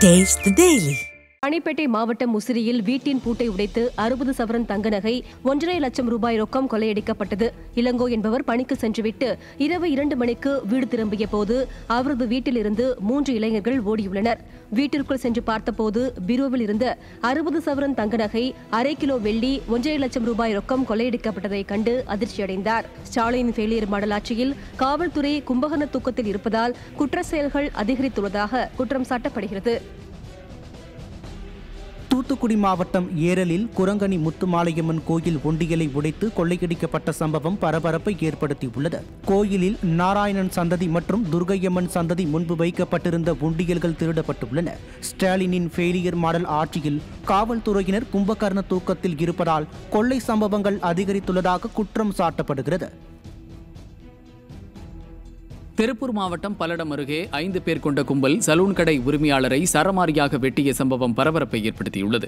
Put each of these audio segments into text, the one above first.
Taste the Daily. Ranipet மாவட்டம் முசிறியில் வீட்டின் பூட்டை உடைத்து 60 சவரன் தங்க நகை 1.5 லட்சம் ரூபாய் ரொக்கம் கொள்ளையடிக்கப்பட்டது. இளங்கோ என்பவர் பணிக்கு சென்றுவிட்டு இரவு 2 மணிக்கு வீடு திரும்பிய போது அவரது வீட்டில் இருந்து 3 இளைஞர்கள் ஓடியுள்ளனர். வீட்டிற்குள் சென்று பார்த்தபோது பீரோவில் இருந்த 60 சவரன் தங்க நகை, 1/2 கிலோ வெள்ளி, 1.5 லட்சம் ரூபாய் ரொக்கம் கொள்ளையடிக்கப்பட்டதை கண்டு அதிர்ச்சியடைந்தார். ஸ்டாலின் ஃபெயிலியர் மாடல் ஆட்சியில் காவல்துறை கும்பகர்ண தூக்கத்தில் இருப்பதால் குற்ற செயல்கள் அதிகரித்துள்ளதாக குற்றம் சாட்டப்படுகிறது. தூத்துக்குடி மாவட்டம் ஏரலில் குரங்கணி முத்துமாலையம்மன் கோயில் உண்டியலை உடைத்து கொள்ளையடிக்கப்பட்ட சம்பவம் பரபரப்பை ஏற்படுத்தியுள்ளது. கோயிலில் நாராயணன் சந்ததி மற்றும் துர்க்கையம்மன் சந்ததி முன்பு வைக்கப்பட்டிருந்த உண்டியல்கள் திருடப்பட்டுள்ளன. ஸ்டாலினின் ஃபெயிலியர் மாடல் ஆட்சியில் காவல்துறையினர் கும்பகர்ண தூக்கத்தில் இருப்பதால் கொள்ளை சம்பவங்கள் அதிகரித்துள்ளதாக குற்றம் சாட்டப்படுகிறது. திருப்பூர் மாவட்டம் பல்லடம் அருகே 5 பேர் கொண்ட கும்பல் சலூன் கடை உரிமையாளரை சரமாரியாக வெட்டிய சம்பவம் பரபரப்பை ஏற்படுத்தியுள்ளது.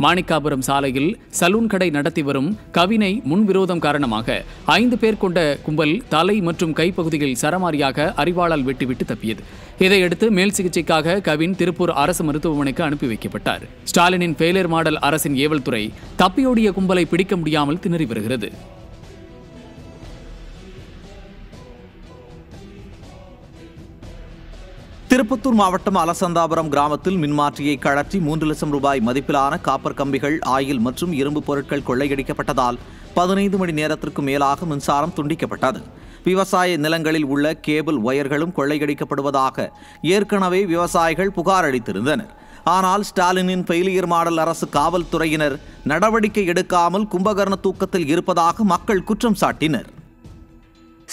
மாணிக்காபுரம் சாலையில் சலூன் கடை நடத்தி வரும் கவினை முன்விரோதம் காரணமாக 5 பேர் கொண்ட கும்பல் தலை மற்றும் கைப்பகுதியில் சரமாரியாக அரிவாளால் வெட்டிவிட்டு தப்பியது. இதையடுத்து மேல் சிகிச்சைக்காக கவின் திருப்பூர் அரசு மருத்துவமனைக்கு அனுப்பி வைக்கப்பட்டார். ஸ்டாலினின் ஃபெயிலியர் மாடல் அரசின் ஏவல் துறை தப்பியோடிய கும்பலை பிடிக்க முடியாமல் திணறி வருகிறது. திருப்பத்தூர் மாவட்டம் அலசந்தாபுரம் கிராமத்தில் மின்மாற்றியை கழற்றி 3 லட்சம் ரூபாய் மதிப்பிலான காப்பர் கம்பிகள், ஆயில் மற்றும் இரும்பு பொருட்கள் கொள்ளையடிக்கப்பட்டதால் 15 மணி நேரத்திற்கு மேலாக மின்சாரம் துண்டிக்கப்பட்டது. விவசாய நிலங்களில் உள்ள கேபிள் ஒயர்களும் கொள்ளையடிக்கப்படுவதாக ஏற்கனவே விவசாயிகள் புகார் அளித்திருந்தனர். ஆனால் ஸ்டாலினின் ஃபெயிலியர் மாடல் அரசு காவல்துறையினர் நடவடிக்கை எடுக்காமல் கும்பகர்ண தூக்கத்தில் இருப்பதாக மக்கள் குற்றம் சாட்டினர்.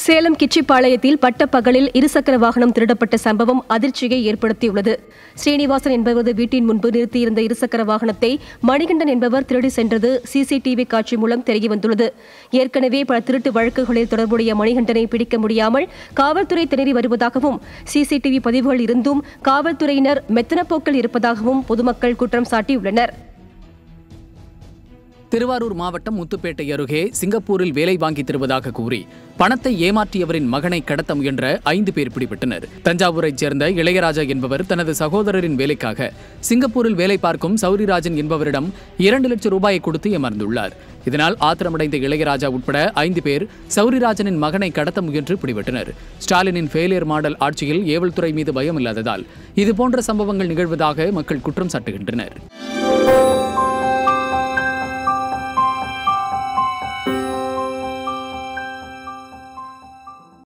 சேலம் கிச்சிப்பாளையத்தில் பட்டப்பகலில் இருசக்கர வாகனம் திருடப்பட்ட சம்பவம் அதிர்ச்சியை ஏற்படுத்தியுள்ளது. ஸ்ரீனிவாசன் என்பவரது வீட்டின் முன்பு நிறுத்தியிருந்த இருசக்கர வாகனத்தை மணிகண்டன் என்பவர் திருடி சென்றது சிசிடிவி காட்சி மூலம் தெரியவந்துள்ளது. ஏற்கனவே பல திருட்டு வழக்குகளில் தொடர்புடைய மணிகண்டனை பிடிக்க முடியாமல் காவல்துறை திணறி வருவதாகவும், சிசிடிவி பதிவுகள் இருந்தும் காவல்துறையினர் மெத்தனப்போக்கில் இருப்பதாகவும் பொதுமக்கள் குற்றம் சாட்டியுள்ளனர். திருவாரூர் மாவட்டம் முத்துப்பேட்டை அருகே சிங்கப்பூரில் வேலை வாங்கி தருவதாக கூறி பணத்தை ஏமாற்றியவரின் மகனை கடத்த முயன்ற 5 பேர் பிடிபட்டனர். தஞ்சாவூரைச் சேர்ந்த இளையராஜா என்பவர் தனது சகோதரரின் வேலைக்காக சிங்கப்பூரில் வேலை பார்க்கும் சௌரிராஜன் என்பவரிடம் 2 லட்சம் ரூபாயை கொடுத்து ஏமாந்துள்ளார். இதனால் ஆத்திரமடைந்த இளையராஜா உட்பட 5 பேர் சௌரிராஜனின் மகனை கடத்த முயன்று பிடிபட்டனர். ஸ்டாலினின் ஃபெயிலியர் மாடல் ஆட்சியில் ஏவல்துறை மீது பயம் இல்லாததால் இதுபோன்ற சம்பவங்கள் நிகழ்வதாக மக்கள் குற்றம் சாட்டுகின்றனர்.